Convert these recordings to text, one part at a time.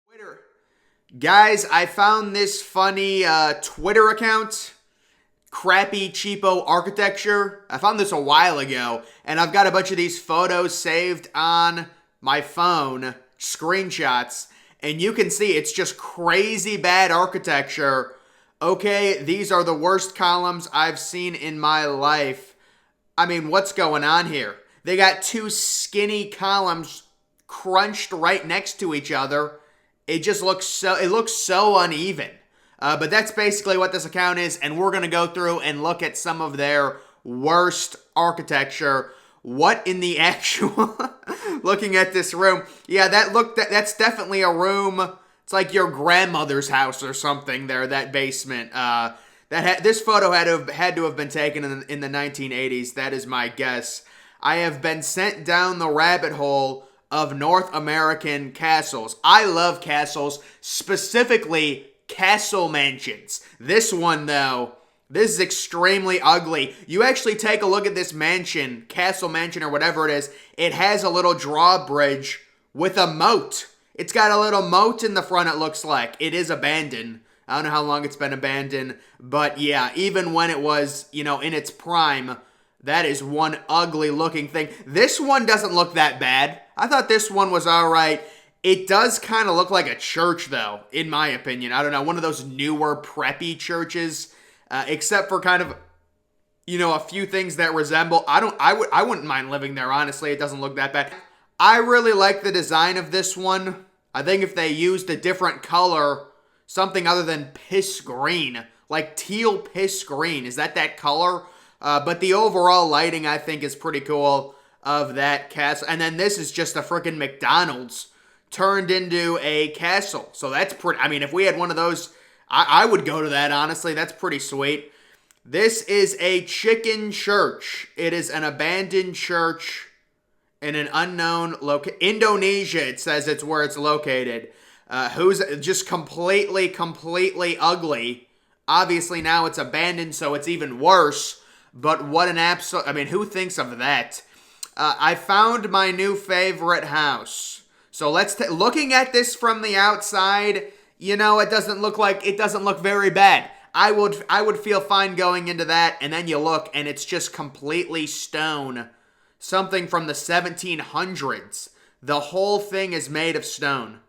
Twitter. Guys, I found this funny Twitter account. Crappy, cheapo architecture. I found this a while ago, and I've got a bunch of these photos saved on my phone, screenshots, and you can see it's just crazy bad architecture. Okay, these are the worst columns I've seen in my life. I mean, what's going on here? They got two skinny columns crunched right next to each other. It looks so uneven. But that's basically what this account is, and we're going to go through and look at some of their worst architecture. What in the actual... Looking at this room. Yeah, that's definitely a room. It's like your grandmother's house or something there, that basement. This photo had to have been taken in the 1980s. That is my guess. I have been sent down the rabbit hole of North American castles. I love castles, specifically castle mansions. This one, though, this is extremely ugly. You actually take a look at this mansion, castle mansion or whatever it is. It has a little drawbridge with a moat. It's got a little moat in the front, it looks like. It is abandoned. I don't know how long it's been abandoned, but yeah, even when it was, in its prime, that is one ugly looking thing. This one doesn't look that bad. I thought this one was all right. It does kind of look like a church, though, in my opinion. I don't know, one of those newer preppy churches, except for kind of, a few things that resemble. I wouldn't mind living there, honestly. It doesn't look that bad. I really like the design of this one. I think if they used a different color, something other than piss green, like teal piss green, is that color? But the overall lighting, I think, is pretty cool of that castle. And then this is just a freaking McDonald's turned into a castle. So that's pretty, if we had one of those, I would go to that, honestly. That's pretty sweet. This is a chicken church. It is an abandoned church in an unknown location. Indonesia, it says it's where it's located. Who's just completely ugly. Obviously now it's abandoned, so it's even worse. But what an absolute, who thinks of that? I found my new favorite house. So looking at this from the outside, it doesn't look very bad. I would feel fine going into that, and then you look and it's just completely stone. Something from the 1700s. The whole thing is made of stone.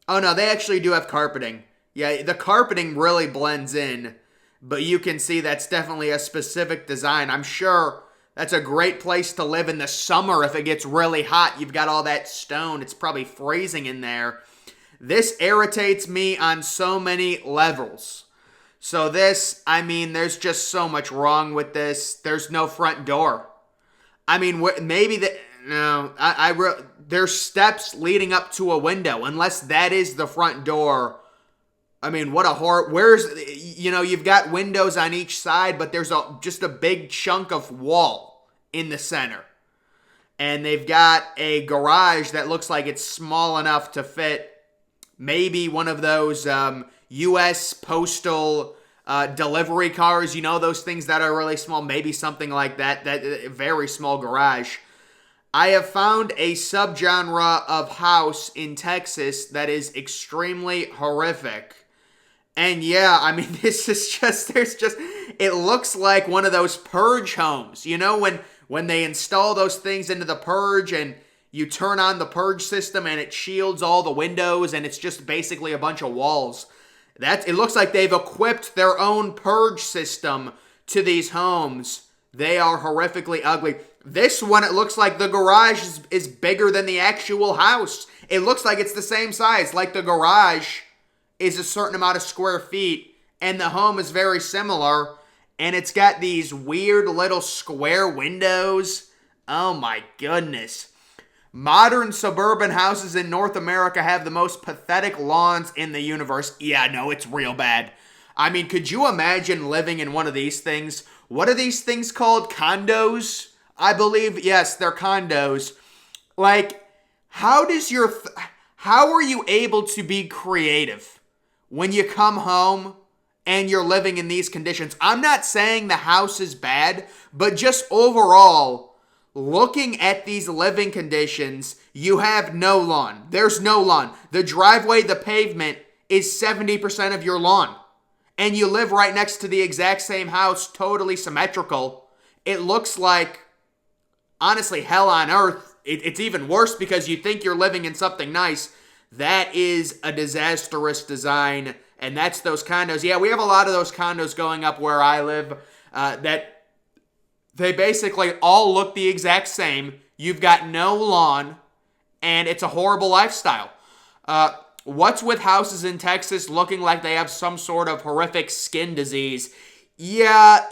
Oh no, they actually do have carpeting. Yeah, the carpeting really blends in, but you can see that's definitely a specific design. I'm sure that's a great place to live in the summer if it gets really hot. You've got all that stone. It's probably freezing in there. This irritates me on so many levels. So this, there's just so much wrong with this. There's no front door. There's steps leading up to a window, unless that is the front door. What a horror. You've got windows on each side, but there's just a big chunk of wall in the center. And they've got a garage that looks like it's small enough to fit maybe one of those U.S. postal delivery cars. Those things that are really small, maybe something like that very small garage. I have found a subgenre of house in Texas that is extremely horrific. And yeah, this is it looks like one of those purge homes. When they install those things into the purge and you turn on the purge system and it shields all the windows and it's just basically a bunch of walls. It looks like they've equipped their own purge system to these homes. They are horrifically ugly. This one, it looks like the garage is bigger than the actual house. It looks like it's the same size. Like the garage is a certain amount of square feet and the home is very similar. And it's got these weird little square windows. Oh my goodness. Modern suburban houses in North America have the most pathetic lawns in the universe. Yeah, no, it's real bad. Could you imagine living in one of these things? What are these things called? Condos? I believe, yes, they're condos. How are you able to be creative when you come home and you're living in these conditions? I'm not saying the house is bad, but just overall, looking at these living conditions, you have no lawn. There's no lawn. The driveway, the pavement is 70% of your lawn. And you live right next to the exact same house, totally symmetrical. It looks like, honestly, hell on earth. It's even worse because you think you're living in something nice. That is a disastrous design. And that's those condos. Yeah, we have a lot of those condos going up where I live that they basically all look the exact same. You've got no lawn, and it's a horrible lifestyle. What's with houses in Texas looking like they have some sort of horrific skin disease? Yeah,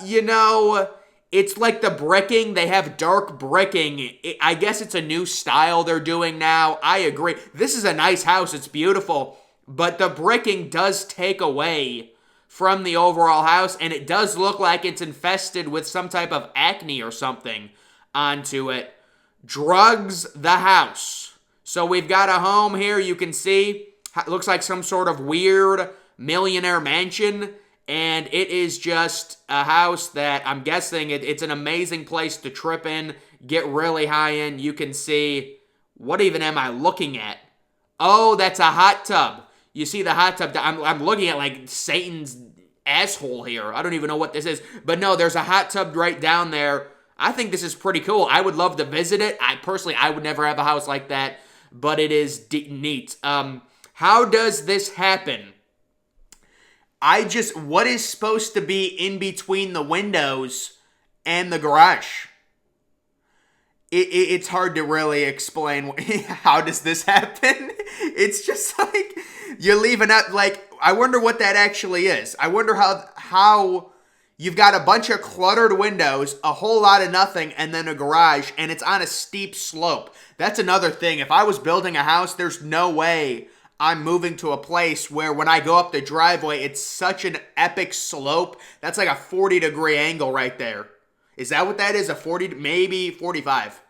it's like the bricking. They have dark bricking. I guess it's a new style they're doing now. I agree. This is a nice house. It's beautiful. But the bricking does take away from the overall house, and it does look like it's infested with some type of acne or something onto it. Drugs the house. So we've got a home here, you can see. It looks like some sort of weird millionaire mansion, and it is just a house that I'm guessing it's an amazing place to trip in, get really high in. You can see, what even am I looking at? Oh, that's a hot tub. You see the hot tub. I'm looking at like Satan's asshole here. I don't even know what this is. But no, there's a hot tub right down there. I think this is pretty cool. I would love to visit it. I would never have a house like that. But it is neat. How does this happen? What is supposed to be in between the windows and the garage? It's hard to really explain how does this happen. It's just like you're leaving out, like, I wonder what that actually is. I wonder how you've got a bunch of cluttered windows, a whole lot of nothing, and then a garage, and it's on a steep slope. That's another thing. If I was building a house, there's no way I'm moving to a place where when I go up the driveway, it's such an epic slope. That's like a 40-degree angle right there. Is that what that is? A 40, maybe 45.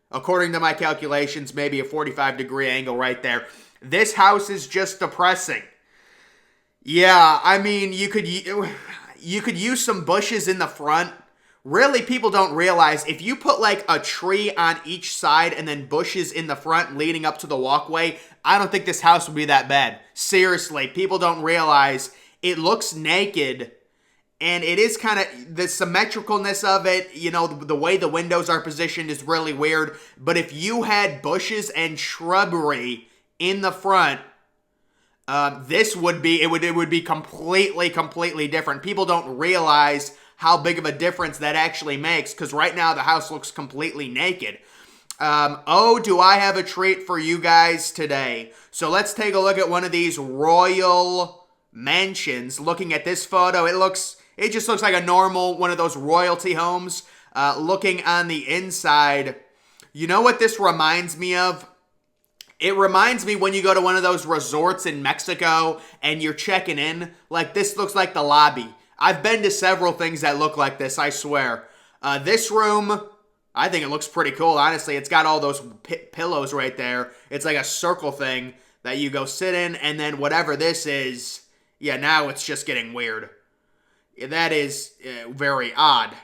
According to my calculations, maybe a 45-degree angle right there. This house is just depressing. Yeah, I mean, you could use some bushes in the front. Really, people don't realize if you put like a tree on each side and then bushes in the front leading up to the walkway, I don't think this house would be that bad. Seriously, people don't realize it looks naked. And it is kind of, the symmetricalness of it, the way the windows are positioned is really weird. But if you had bushes and shrubbery in the front, it would be completely different. People don't realize how big of a difference that actually makes, because right now the house looks completely naked. Do I have a treat for you guys today? So let's take a look at one of these royal mansions. Looking at this photo, it just looks like a normal one of those royalty homes. Looking on the inside, you know what this reminds me of? It reminds me when you go to one of those resorts in Mexico and you're checking in. Like, this looks like the lobby. I've been to several things that look like this, I swear. This room, I think it looks pretty cool, honestly. It's got all those pillows right there. It's like a circle thing that you go sit in, and then whatever this is, yeah, now it's just getting weird. That is very odd.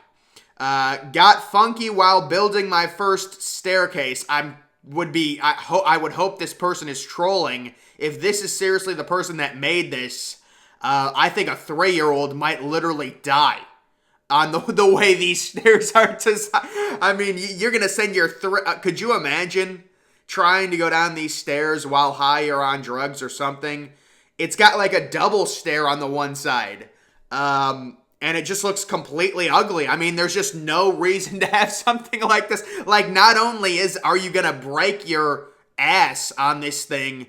Got funky while building my first staircase. I would hope this person is trolling. If this is seriously the person that made this, I think a 3-year-old might literally die on the way these stairs are designed. I mean, you're going to send your... could you imagine trying to go down these stairs while high or on drugs or something? It's got like a double stair on the one side. And it just looks completely ugly. I mean, there's just no reason to have something like this. Like, not only are you going to break your ass on this thing,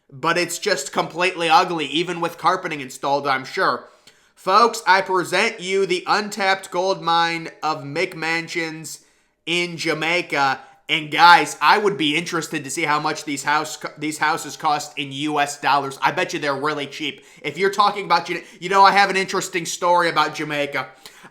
but it's just completely ugly, even with carpeting installed, I'm sure. Folks, I present you the untapped gold mine of McMansions in Jamaica. And guys, I would be interested to see how much these houses cost in US dollars. I bet you they're really cheap. If you're talking about, I have an interesting story about Jamaica.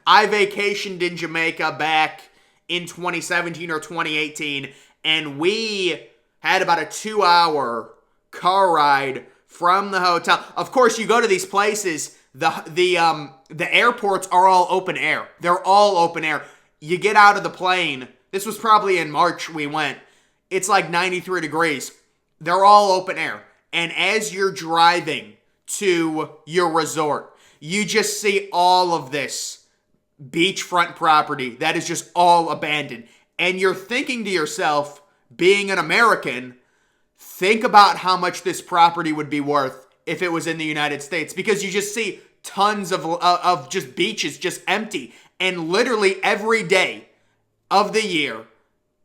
I vacationed in Jamaica back in 2017 or 2018, and we had about a 2-hour car ride from the hotel. Of course, you go to these places, the airports are all open air. They're all open air. You get out of the plane. This was probably in March we went. It's like 93 degrees. They're all open air. And as you're driving to your resort, you just see all of this beachfront property that is just all abandoned. And you're thinking to yourself, being an American, think about how much this property would be worth if it was in the United States, because you just see tons of just beaches just empty. And literally every day of the year,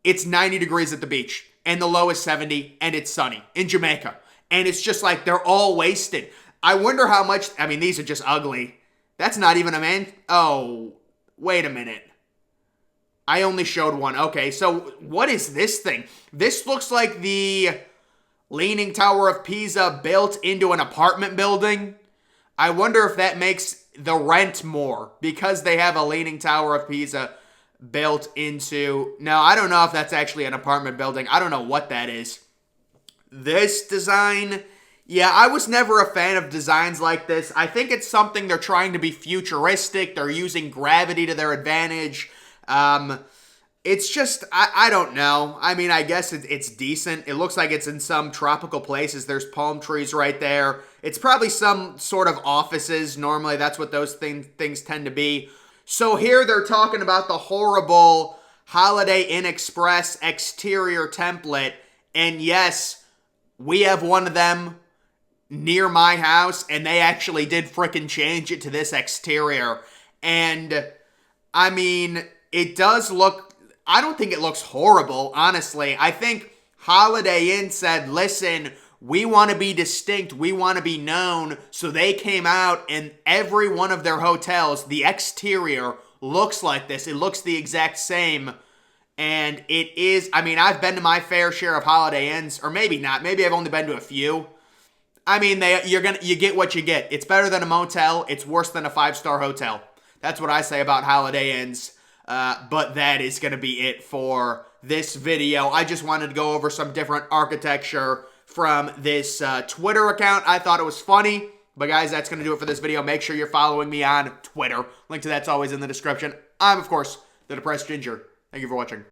it's 90 degrees at the beach and the low is 70 and it's sunny in Jamaica. And it's just like they're all wasted. I wonder how much, I mean, these are just ugly. That's not even a man. Oh, wait a minute. I only showed one. Okay, so what is this thing? This looks like the Leaning Tower of Pisa built into an apartment building. I wonder if that makes the rent more because they have a Leaning Tower of Pisa built into... No, I don't know if that's actually an apartment building. I don't know what that is. This design... Yeah, I was never a fan of designs like this. I think it's something they're trying to be futuristic. They're using gravity to their advantage. It's just, I don't know. I mean, I guess it's decent. It looks like it's in some tropical places. There's palm trees right there. It's probably some sort of offices. Normally, that's what those things tend to be. So here they're talking about the horrible Holiday Inn Express exterior template. And yes, we have one of them near my house, and they actually did frickin' change it to this exterior. And, I mean, it does look... I don't think it looks horrible, honestly. I think Holiday Inn said, listen, we want to be distinct. We want to be known. So they came out, and every one of their hotels, the exterior looks like this. It looks the exact same. And it is... I mean, I've been to my fair share of Holiday Inns, or maybe not. Maybe I've only been to a few. I mean, you get what you get. It's better than a motel. It's worse than a 5-star hotel. That's what I say about Holiday Inns. But that is going to be it for this video. I just wanted to go over some different architecture from this Twitter account. I thought it was funny. But guys, that's going to do it for this video. Make sure you're following me on Twitter. Link to that's always in the description. I'm, of course, the Depressed Ginger. Thank you for watching.